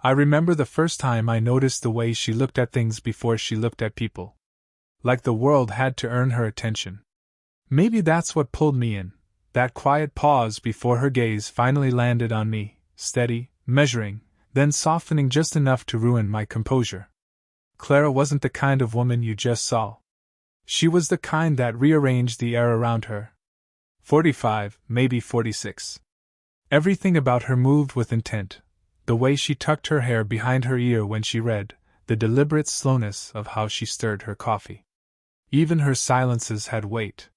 I remember the first time I noticed the way she looked at things before she looked at people. Like the world had to earn her attention. Maybe that's what pulled me in, that quiet pause before her gaze finally landed on me, steady, measuring, then softening just enough to ruin my composure. Clara wasn't the kind of woman you just saw. She was the kind that rearranged the air around her. 45, maybe 46. Everything about her moved with intent. The way she tucked her hair behind her ear when she read, the deliberate slowness of how she stirred her coffee. Even her silences had weight.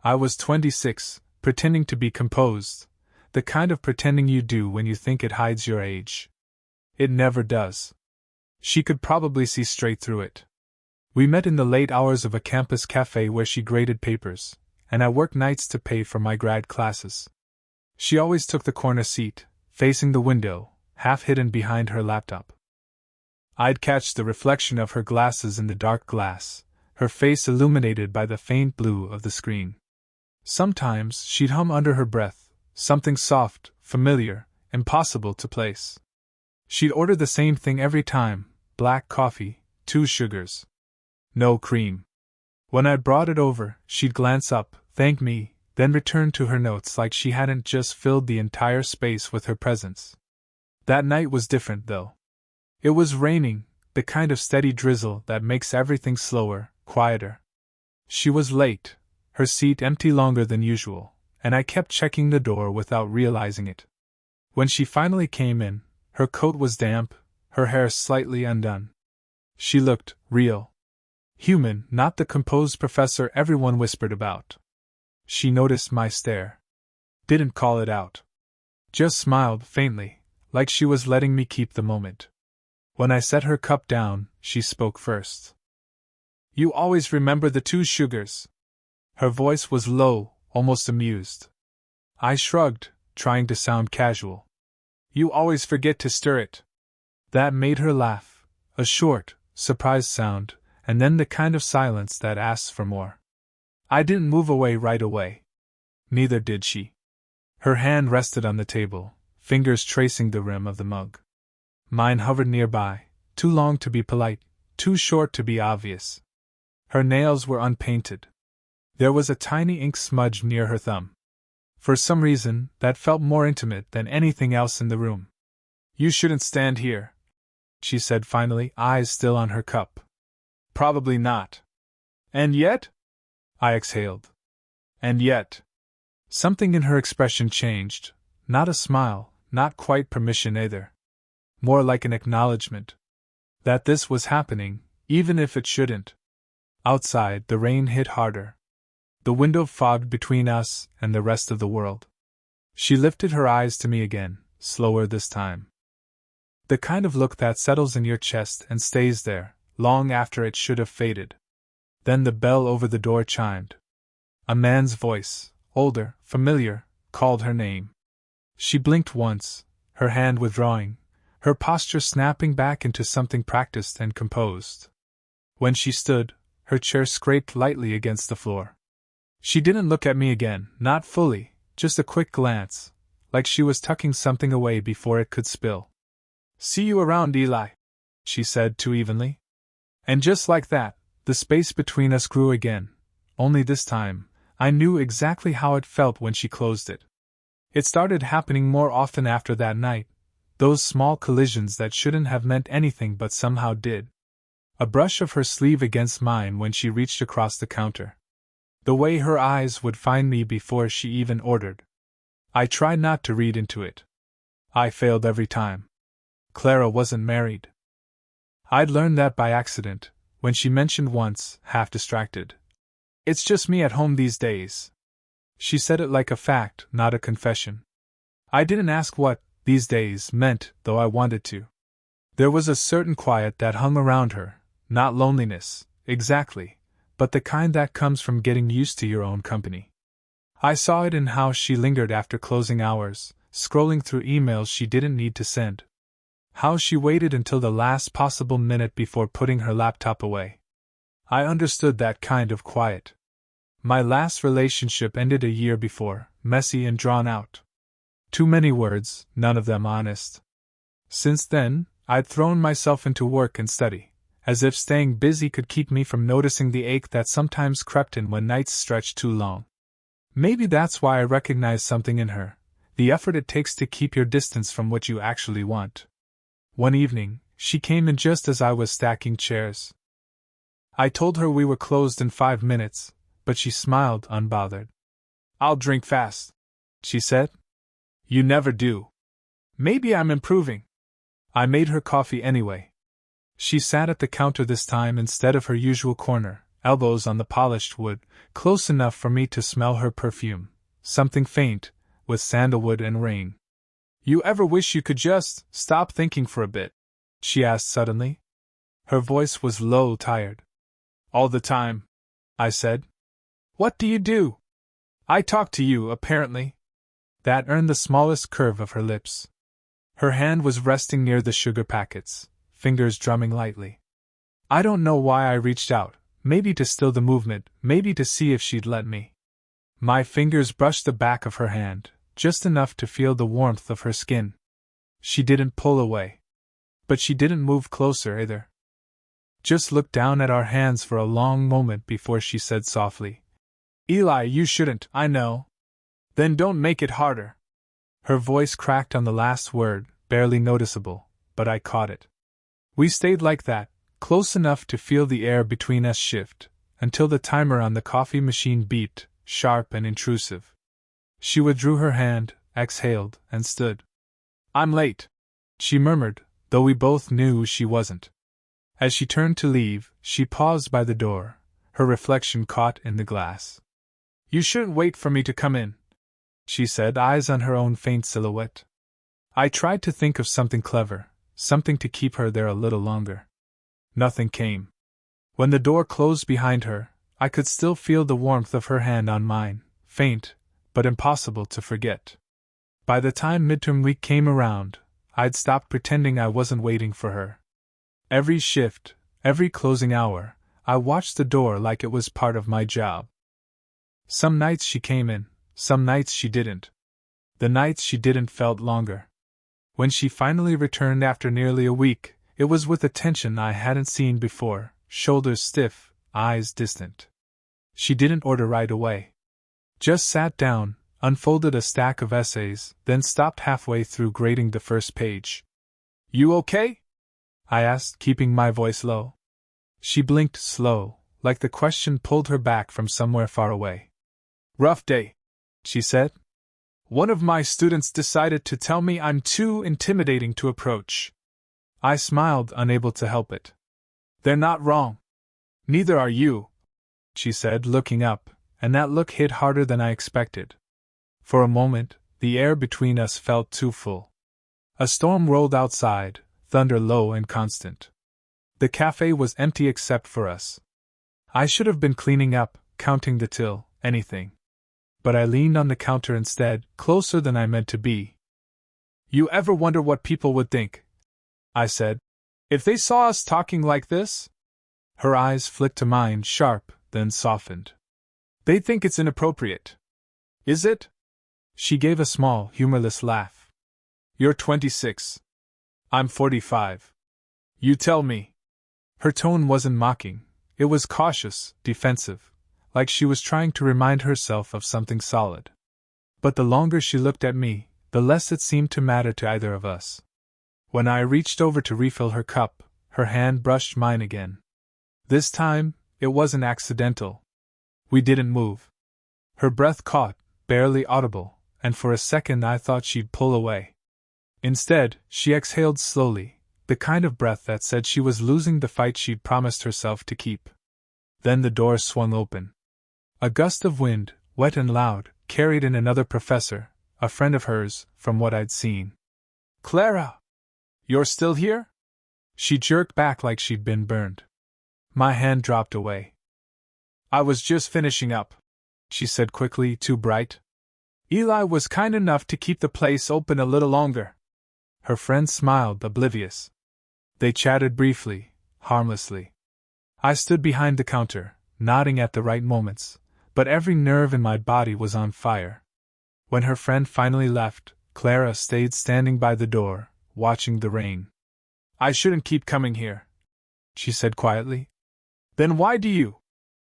I was 26, pretending to be composed, the kind of pretending you do when you think it hides your age. It never does. She could probably see straight through it. We met in the late hours of a campus cafe where she graded papers, and I worked nights to pay for my grad classes. She always took the corner seat, facing the window, half hidden behind her laptop. I'd catch the reflection of her glasses in the dark glass, her face illuminated by the faint blue of the screen. Sometimes she'd hum under her breath, something soft, familiar, impossible to place. She'd order the same thing every time, black coffee, 2 sugars. No cream. When I brought it over, she'd glance up, thank me, then return to her notes like she hadn't just filled the entire space with her presence. That night was different, though. It was raining, the kind of steady drizzle that makes everything slower, quieter. She was late, her seat empty longer than usual, and I kept checking the door without realizing it. When she finally came in, her coat was damp, her hair slightly undone. She looked real. Human, not the composed professor everyone whispered about. She noticed my stare. Didn't call it out. Just smiled faintly, like she was letting me keep the moment. When I set her cup down, she spoke first. You always remember the 2 sugars. Her voice was low, almost amused. I shrugged, trying to sound casual. You always forget to stir it. That made her laugh, a short, surprised sound, and then the kind of silence that asks for more. I didn't move away right away. Neither did she. Her hand rested on the table, fingers tracing the rim of the mug. Mine hovered nearby, too long to be polite, too short to be obvious. Her nails were unpainted. There was a tiny ink smudge near her thumb. For some reason, that felt more intimate than anything else in the room. You shouldn't stand here, she said finally, eyes still on her cup. Probably not. And yet? I exhaled. And yet. Something in her expression changed, not a smile, not quite permission either. More like an acknowledgement that this was happening, even if it shouldn't. Outside, the rain hit harder. The window fogged between us and the rest of the world. She lifted her eyes to me again, slower this time. The kind of look that settles in your chest and stays there, long after it should have faded. Then the bell over the door chimed. A man's voice, older, familiar, called her name. She blinked once, her hand withdrawing, her posture snapping back into something practiced and composed. When she stood, her chair scraped lightly against the floor. She didn't look at me again, not fully, just a quick glance, like she was tucking something away before it could spill. See you around, Eli, she said too evenly. And just like that, the space between us grew again, only this time, I knew exactly how it felt when she closed it. It started happening more often after that night, those small collisions that shouldn't have meant anything but somehow did. A brush of her sleeve against mine when she reached across the counter. The way her eyes would find me before she even ordered. I tried not to read into it. I failed every time. Clara wasn't married. I'd learned that by accident, when she mentioned once, half distracted. It's just me at home these days. She said it like a fact, not a confession. I didn't ask what these days meant, though I wanted to. There was a certain quiet that hung around her, not loneliness, exactly, but the kind that comes from getting used to your own company. I saw it in how she lingered after closing hours, scrolling through emails she didn't need to send. How she waited until the last possible minute before putting her laptop away. I understood that kind of quiet. My last relationship ended a year before, messy and drawn out. Too many words, none of them honest. Since then, I'd thrown myself into work and study, as if staying busy could keep me from noticing the ache that sometimes crept in when nights stretched too long. Maybe that's why I recognized something in her, the effort it takes to keep your distance from what you actually want. One evening, she came in just as I was stacking chairs. I told her we were closed in 5 minutes, but she smiled unbothered. "I'll drink fast," she said. "You never do." Maybe I'm improving. I made her coffee anyway. She sat at the counter this time instead of her usual corner, elbows on the polished wood, close enough for me to smell her perfume, something faint, with sandalwood and rain. "You ever wish you could just stop thinking for a bit?" she asked suddenly. Her voice was low, tired. "All the time," I said. "What do you do?" "I talk to you, apparently." That earned the smallest curve of her lips. Her hand was resting near the sugar packets, fingers drumming lightly. I don't know why I reached out, maybe to still the movement, maybe to see if she'd let me. My fingers brushed the back of her hand, just enough to feel the warmth of her skin. She didn't pull away. But she didn't move closer either. Just looked down at our hands for a long moment before she said softly, "Eli, you shouldn't, I know." "Then don't make it harder." Her voice cracked on the last word, barely noticeable, but I caught it. We stayed like that, close enough to feel the air between us shift, until the timer on the coffee machine beeped, sharp and intrusive. She withdrew her hand, exhaled, and stood. "I'm late," she murmured, though we both knew she wasn't. As she turned to leave, she paused by the door, her reflection caught in the glass. "You shouldn't wait for me to come in," she said, eyes on her own faint silhouette. I tried to think of something clever, something to keep her there a little longer. Nothing came. When the door closed behind her, I could still feel the warmth of her hand on mine, faint, but impossible to forget. By the time midterm week came around, I'd stopped pretending I wasn't waiting for her. Every shift, every closing hour, I watched the door like it was part of my job. Some nights she came in, some nights she didn't. The nights she didn't felt longer. When she finally returned after nearly a week, it was with a tension I hadn't seen before, shoulders stiff, eyes distant. She didn't order right away. Just sat down, unfolded a stack of essays, then stopped halfway through grading the first page. "You okay?" I asked, keeping my voice low. She blinked slow, like the question pulled her back from somewhere far away. "Rough day," she said. "One of my students decided to tell me I'm too intimidating to approach." I smiled, unable to help it. "They're not wrong. Neither are you," she said, looking up, and that look hit harder than I expected. For a moment, the air between us felt too full. A storm rolled outside, thunder low and constant. The cafe was empty except for us. I should have been cleaning up, counting the till, anything. But I leaned on the counter instead, closer than I meant to be. "You ever wonder what people would think?" I said. "If they saw us talking like this?" Her eyes flicked to mine, sharp, then softened. "They'd think it's inappropriate." "Is it?" She gave a small, humorless laugh. "You're 26. I'm 45. You tell me." Her tone wasn't mocking, it was cautious, defensive, like she was trying to remind herself of something solid. But the longer she looked at me, the less it seemed to matter to either of us. When I reached over to refill her cup, her hand brushed mine again. This time, it wasn't accidental. We didn't move. Her breath caught, barely audible, and for a second I thought she'd pull away. Instead, she exhaled slowly, the kind of breath that said she was losing the fight she'd promised herself to keep. Then the door swung open. A gust of wind, wet and loud, carried in another professor, a friend of hers, from what I'd seen. "Clara! You're still here?" She jerked back like she'd been burned. My hand dropped away. "I was just finishing up," she said quickly, too bright. "Eli was kind enough to keep the place open a little longer." Her friend smiled, oblivious. They chatted briefly, harmlessly. I stood behind the counter, nodding at the right moments, but every nerve in my body was on fire. When her friend finally left, Clara stayed standing by the door, watching the rain. I shouldn't keep coming here, she said quietly. Then why do you?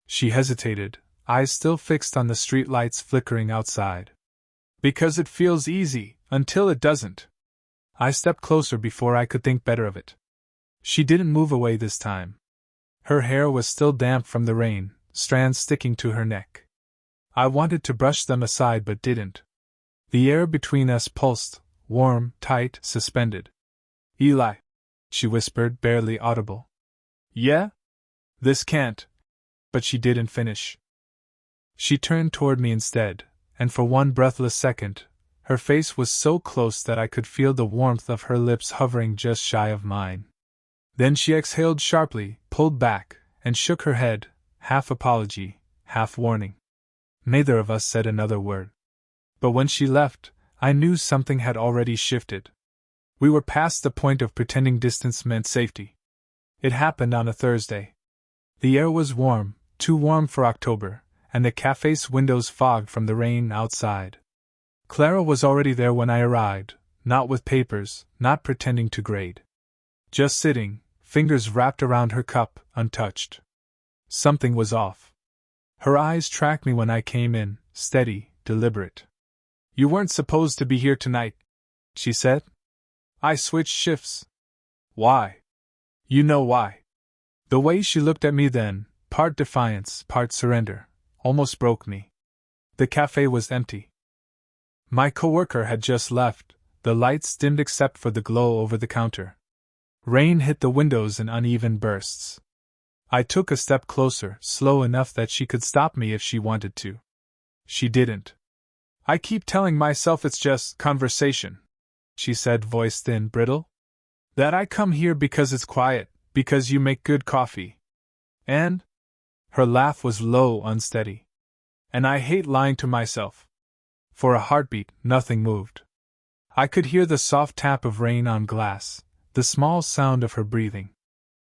She hesitated, eyes still fixed on the street lights flickering outside. Because it feels easy, until it doesn't. I stepped closer before I could think better of it. She didn't move away this time. Her hair was still damp from the rain, strands sticking to her neck. I wanted to brush them aside but didn't. The air between us pulsed, warm, tight, suspended. Eli, she whispered, barely audible. Yeah? This can't. But she didn't finish. She turned toward me instead, and for one breathless second, her face was so close that I could feel the warmth of her lips hovering just shy of mine. Then she exhaled sharply, pulled back, and shook her head, half apology, half warning. Neither of us said another word. But when she left, I knew something had already shifted. We were past the point of pretending distance meant safety. It happened on a Thursday. The air was warm, too warm for October, and the cafe's windows fogged from the rain outside. Clara was already there when I arrived, not with papers, not pretending to grade. Just sitting, fingers wrapped around her cup, untouched. Something was off. Her eyes tracked me when I came in, steady, deliberate. You weren't supposed to be here tonight, she said. I switched shifts. Why? You know why. The way she looked at me then, part defiance, part surrender, almost broke me. The cafe was empty. My coworker had just left, the lights dimmed except for the glow over the counter. Rain hit the windows in uneven bursts. I took a step closer, slow enough that she could stop me if she wanted to. She didn't. I keep telling myself it's just conversation, she said, voice thin, brittle. That I come here because it's quiet, because you make good coffee. And? Her laugh was low, unsteady. And I hate lying to myself. For a heartbeat, nothing moved. I could hear the soft tap of rain on glass, the small sound of her breathing.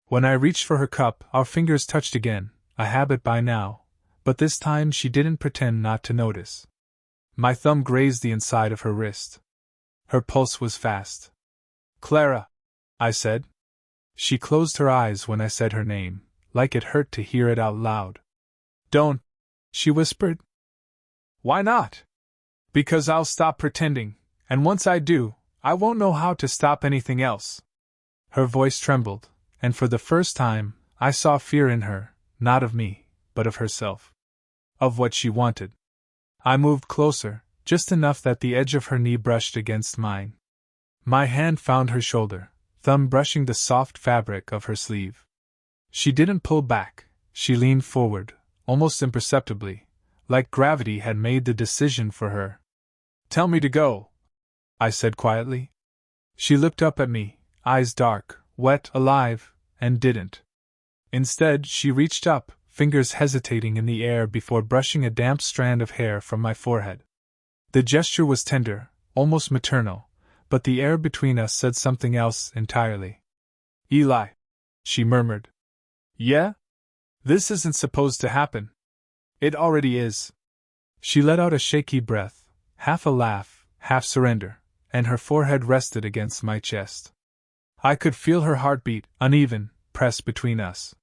When I reached for her cup, our fingers touched again, a habit by now, but this time she didn't pretend not to notice. My thumb grazed the inside of her wrist. Her pulse was fast. Clara, I said. She closed her eyes when I said her name, like it hurt to hear it out loud. Don't, she whispered. Why not? Because I'll stop pretending, and once I do, I won't know how to stop anything else. Her voice trembled, and for the first time, I saw fear in her, not of me, but of herself. Of what she wanted. I moved closer, just enough that the edge of her knee brushed against mine. My hand found her shoulder, thumb brushing the soft fabric of her sleeve. She didn't pull back, she leaned forward, almost imperceptibly, like gravity had made the decision for her. Tell me to go, I said quietly. She looked up at me, eyes dark, wet, alive, and didn't. Instead, she reached up, fingers hesitating in the air before brushing a damp strand of hair from my forehead. The gesture was tender, almost maternal, but the air between us said something else entirely. Eli, she murmured. Yeah? This isn't supposed to happen. It already is. She let out a shaky breath, half a laugh, half surrender, and her forehead rested against my chest. I could feel her heartbeat, uneven, press between us.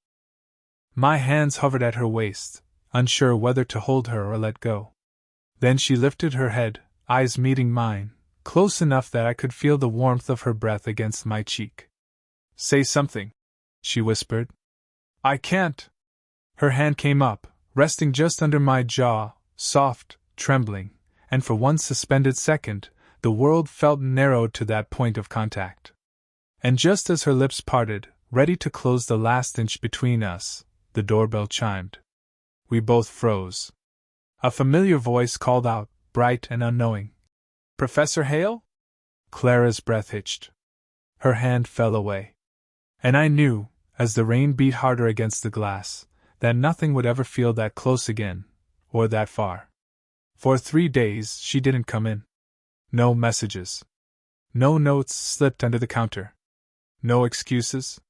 My hands hovered at her waist, unsure whether to hold her or let go. Then she lifted her head, eyes meeting mine, close enough that I could feel the warmth of her breath against my cheek. Say something, she whispered. I can't. Her hand came up, resting just under my jaw, soft, trembling, and for one suspended second, the world felt narrowed to that point of contact. And just as her lips parted, ready to close the last inch between us, the doorbell chimed. We both froze. A familiar voice called out, bright and unknowing. Professor Hale? Clara's breath hitched. Her hand fell away. And I knew, as the rain beat harder against the glass, that nothing would ever feel that close again, or that far. For 3 days she didn't come in. No messages. No notes slipped under the counter. No excuses.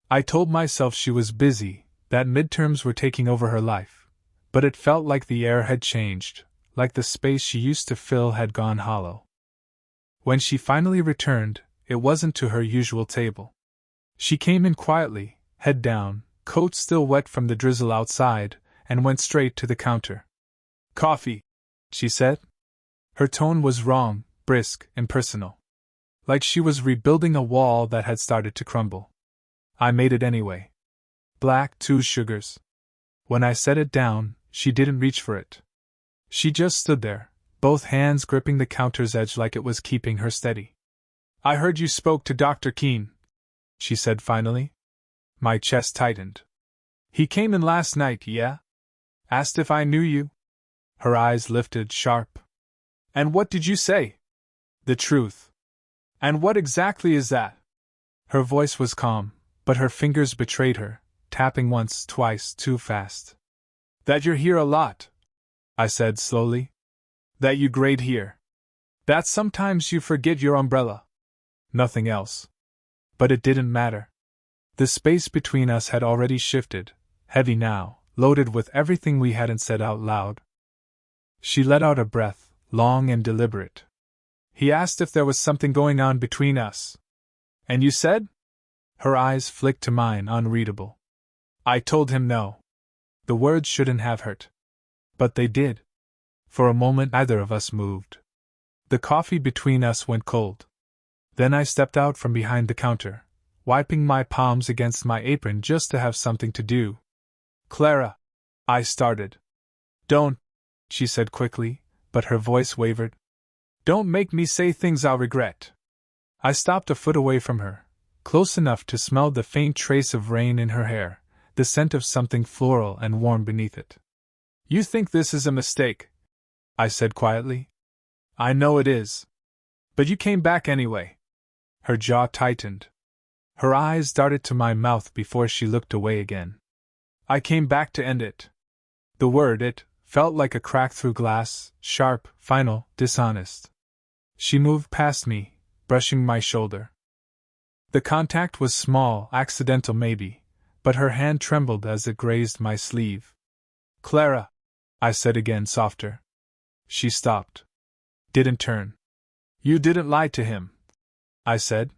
I told myself she was busy, that midterms were taking over her life, but it felt like the air had changed, like the space she used to fill had gone hollow. When she finally returned, it wasn't to her usual table. She came in quietly, head down, coat still wet from the drizzle outside, and went straight to the counter. "Coffee," she said. Her tone was wrong, brisk, impersonal. Like she was rebuilding a wall that had started to crumble. I made it anyway. Black, 2 sugars. When I set it down, she didn't reach for it. She just stood there, both hands gripping the counter's edge like it was keeping her steady. "I heard you spoke to Dr. Keene," she said finally. My chest tightened. "He came in last night, yeah? Asked if I knew you?" Her eyes lifted, sharp. "And what did you say?" "The truth." "And what exactly is that?" Her voice was calm, but her fingers betrayed her, tapping once, twice, too fast. "That you're here a lot," I said slowly. "That you grade here. That sometimes you forget your umbrella." Nothing else. But it didn't matter. The space between us had already shifted, heavy now, loaded with everything we hadn't said out loud. She let out a breath, long and deliberate. "He asked if there was something going on between us. And you said?" Her eyes flicked to mine, unreadable. "I told him no." The words shouldn't have hurt. But they did. For a moment neither of us moved. The coffee between us went cold. Then I stepped out from behind the counter, wiping my palms against my apron just to have something to do. "Clara," I started. "Don't," she said quickly, but her voice wavered. "Don't make me say things I'll regret." I stopped a foot away from her, close enough to smell the faint trace of rain in her hair, the scent of something floral and warm beneath it. "You think this is a mistake," I said quietly. "I know it is. But you came back anyway." Her jaw tightened. Her eyes darted to my mouth before she looked away again. "I came back to end it." The word "it" felt like a crack through glass, sharp, final, dishonest. She moved past me, brushing my shoulder. The contact was small, accidental maybe, but her hand trembled as it grazed my sleeve. "Clara," I said again, softer. She stopped. Didn't turn. "You didn't lie to him," I said.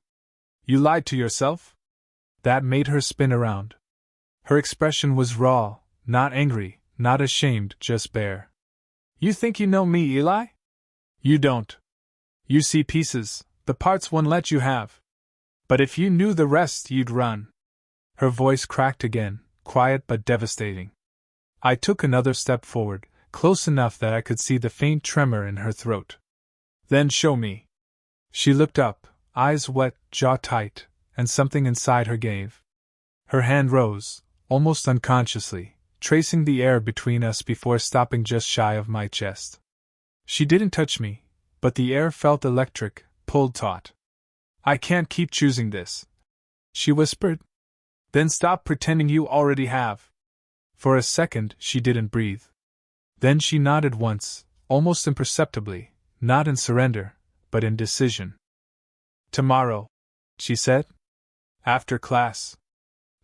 "You lied to yourself?" That made her spin around. Her expression was raw, not angry, not ashamed, just bare. "You think you know me, Eli? You don't. You see pieces, the parts one let you have. But if you knew the rest, you'd run." Her voice cracked again, quiet but devastating. I took another step forward, close enough that I could see the faint tremor in her throat. "Then show me." She looked up, eyes wet, jaw tight, and something inside her gave. Her hand rose, almost unconsciously, tracing the air between us before stopping just shy of my chest. She didn't touch me, but the air felt electric, pulled taut. "I can't keep choosing this," she whispered. "Then stop pretending you already have." For a second, she didn't breathe. Then she nodded once, almost imperceptibly, not in surrender, but in decision. "Tomorrow," she said. "After class.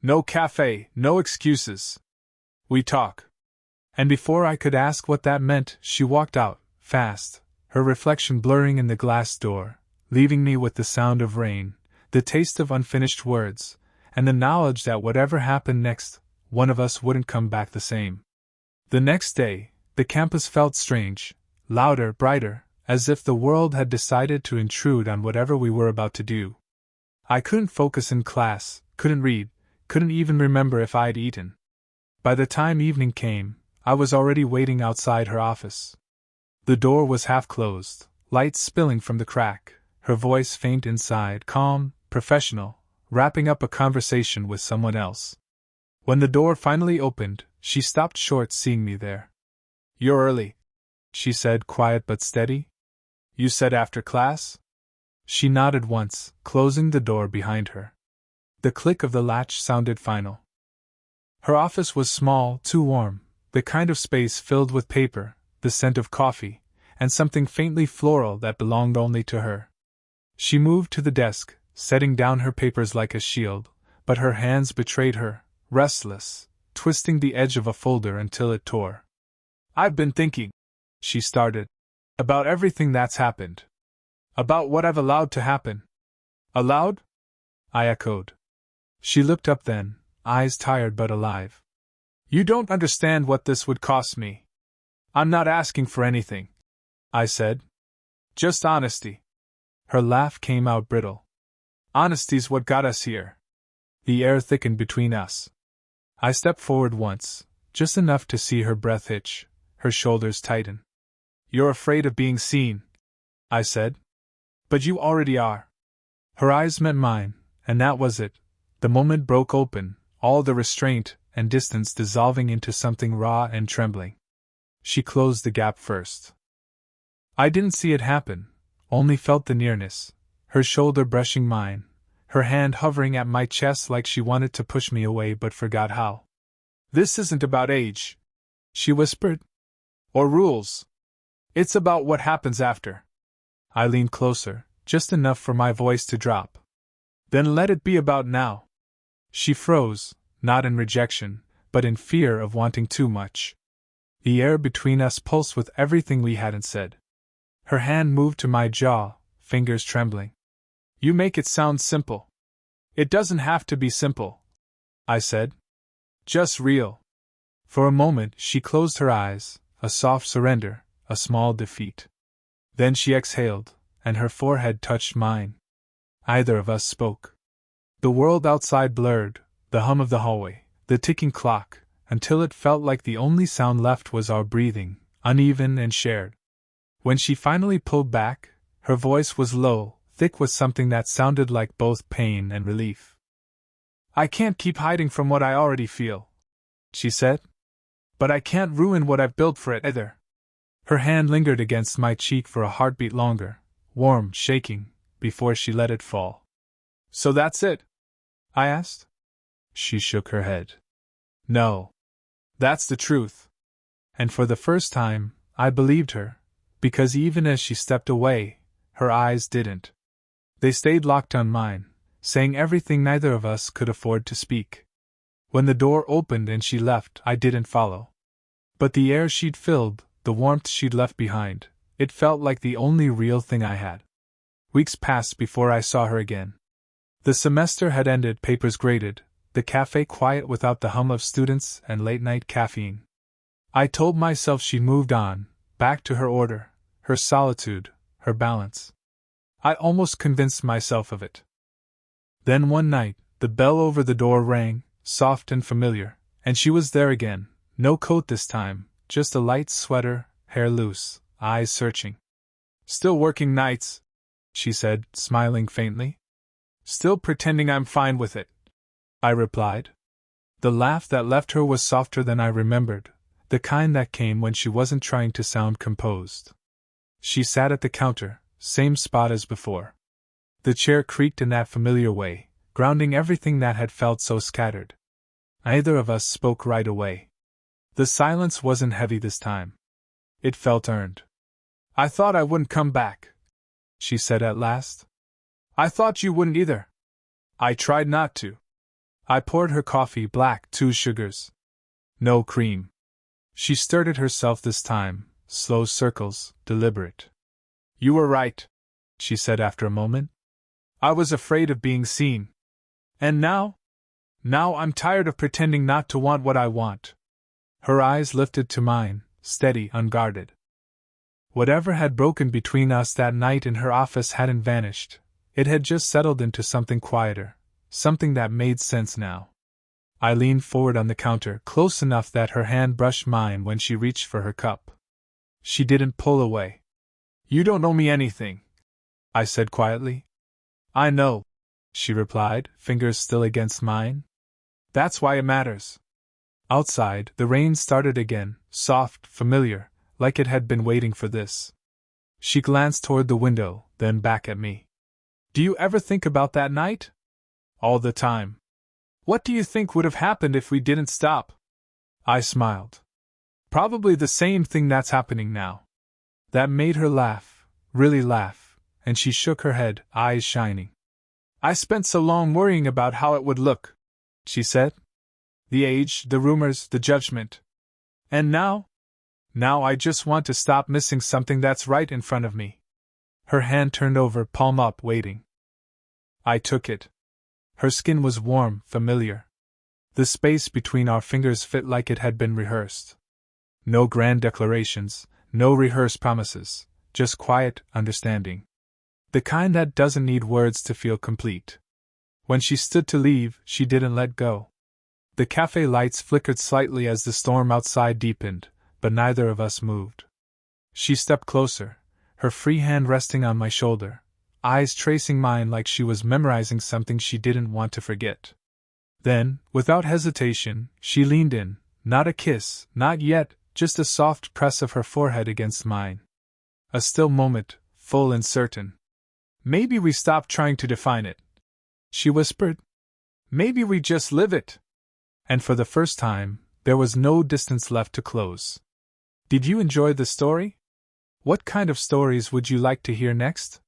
No cafe, no excuses. We talk." And before I could ask what that meant, she walked out, fast, her reflection blurring in the glass door, leaving me with the sound of rain, the taste of unfinished words, and the knowledge that whatever happened next, one of us wouldn't come back the same. The next day, the campus felt strange, louder, brighter, as if the world had decided to intrude on whatever we were about to do. I couldn't focus in class, couldn't read, couldn't even remember if I'd eaten. By the time evening came, I was already waiting outside her office. The door was half closed, light spilling from the crack, her voice faint inside, calm, professional, wrapping up a conversation with someone else. When the door finally opened, she stopped short seeing me there. "You're early," she said, quiet but steady. "You said after class?" She nodded once, closing the door behind her. The click of the latch sounded final. Her office was small, too warm, the kind of space filled with paper, the scent of coffee, and something faintly floral that belonged only to her. She moved to the desk, setting down her papers like a shield, but her hands betrayed her, restless, twisting the edge of a folder until it tore. "I've been thinking," she started, "about everything that's happened. About what I've allowed to happen." "Allowed?" I echoed. She looked up then, eyes tired but alive. You don't understand what this would cost me. I'm not asking for anything, I said. Just honesty. Her laugh came out brittle. Honesty's what got us here. The air thickened between us. I stepped forward once, just enough to see her breath hitch, her shoulders tighten. You're afraid of being seen, I said. But you already are. Her eyes met mine, and that was it. The moment broke open, all the restraint and distance dissolving into something raw and trembling. She closed the gap first. I didn't see it happen, only felt the nearness, her shoulder brushing mine, her hand hovering at my chest like she wanted to push me away but forgot how. This isn't about age, she whispered. Or rules. It's about what happens after. I leaned closer, just enough for my voice to drop. Then let it be about now. She froze, not in rejection, but in fear of wanting too much. The air between us pulsed with everything we hadn't said. Her hand moved to my jaw, fingers trembling. You make it sound simple. It doesn't have to be simple, I said. Just real. For a moment she closed her eyes, a soft surrender, a small defeat. Then she exhaled, and her forehead touched mine. Neither of us spoke. The world outside blurred, the hum of the hallway, the ticking clock, until it felt like the only sound left was our breathing, uneven and shared. When she finally pulled back, her voice was low, thick with something that sounded like both pain and relief. I can't keep hiding from what I already feel, she said. But I can't ruin what I've built for it either. Her hand lingered against my cheek for a heartbeat longer, warm, shaking, before she let it fall. So that's it? I asked. She shook her head. No. That's the truth. And for the first time, I believed her, because even as she stepped away, her eyes didn't. They stayed locked on mine, saying everything neither of us could afford to speak. When the door opened and she left, I didn't follow. But the air she'd filled, the warmth she'd left behind, it felt like the only real thing I had. Weeks passed before I saw her again. The semester had ended, papers graded, the cafe quiet without the hum of students and late-night caffeine. I told myself she'd moved on, back to her order, her solitude, her balance. I almost convinced myself of it. Then one night, the bell over the door rang, soft and familiar, and she was there again, no coat this time, just a light sweater, hair loose, eyes searching. Still working nights, she said, smiling faintly. Still pretending I'm fine with it, I replied. The laugh that left her was softer than I remembered, the kind that came when she wasn't trying to sound composed. She sat at the counter, same spot as before. The chair creaked in that familiar way, grounding everything that had felt so scattered. Neither of us spoke right away. The silence wasn't heavy this time. It felt earned. I thought I wouldn't come back, she said at last. I thought you wouldn't either. I tried not to. I poured her coffee black, 2 sugars. No cream. She stirred it herself this time, slow circles, deliberate. You were right, she said after a moment. I was afraid of being seen. And now? Now I'm tired of pretending not to want what I want. Her eyes lifted to mine, steady, unguarded. Whatever had broken between us that night in her office hadn't vanished. It had just settled into something quieter, something that made sense now. I leaned forward on the counter, close enough that her hand brushed mine when she reached for her cup. She didn't pull away. You don't owe me anything, I said quietly. I know, she replied, fingers still against mine. That's why it matters. Outside, the rain started again, soft, familiar, like it had been waiting for this. She glanced toward the window, then back at me. Do you ever think about that night? All the time. What do you think would have happened if we didn't stop? I smiled. Probably the same thing that's happening now. That made her laugh, really laugh, and she shook her head, eyes shining. I spent so long worrying about how it would look, she said. The age, the rumors, the judgment. And now? Now I just want to stop missing something that's right in front of me. Her hand turned over, palm up, waiting. I took it. Her skin was warm, familiar. The space between our fingers fit like it had been rehearsed. No grand declarations, no rehearsed promises, just quiet understanding. The kind that doesn't need words to feel complete. When she stood to leave, she didn't let go. The cafe lights flickered slightly as the storm outside deepened, but neither of us moved. She stepped closer, her free hand resting on my shoulder, eyes tracing mine like she was memorizing something she didn't want to forget. Then, without hesitation, she leaned in, not a kiss, not yet, just a soft press of her forehead against mine. A still moment, full and certain. Maybe we stop trying to define it, she whispered. Maybe we just live it. And for the first time, there was no distance left to close. Did you enjoy the story? What kind of stories would you like to hear next?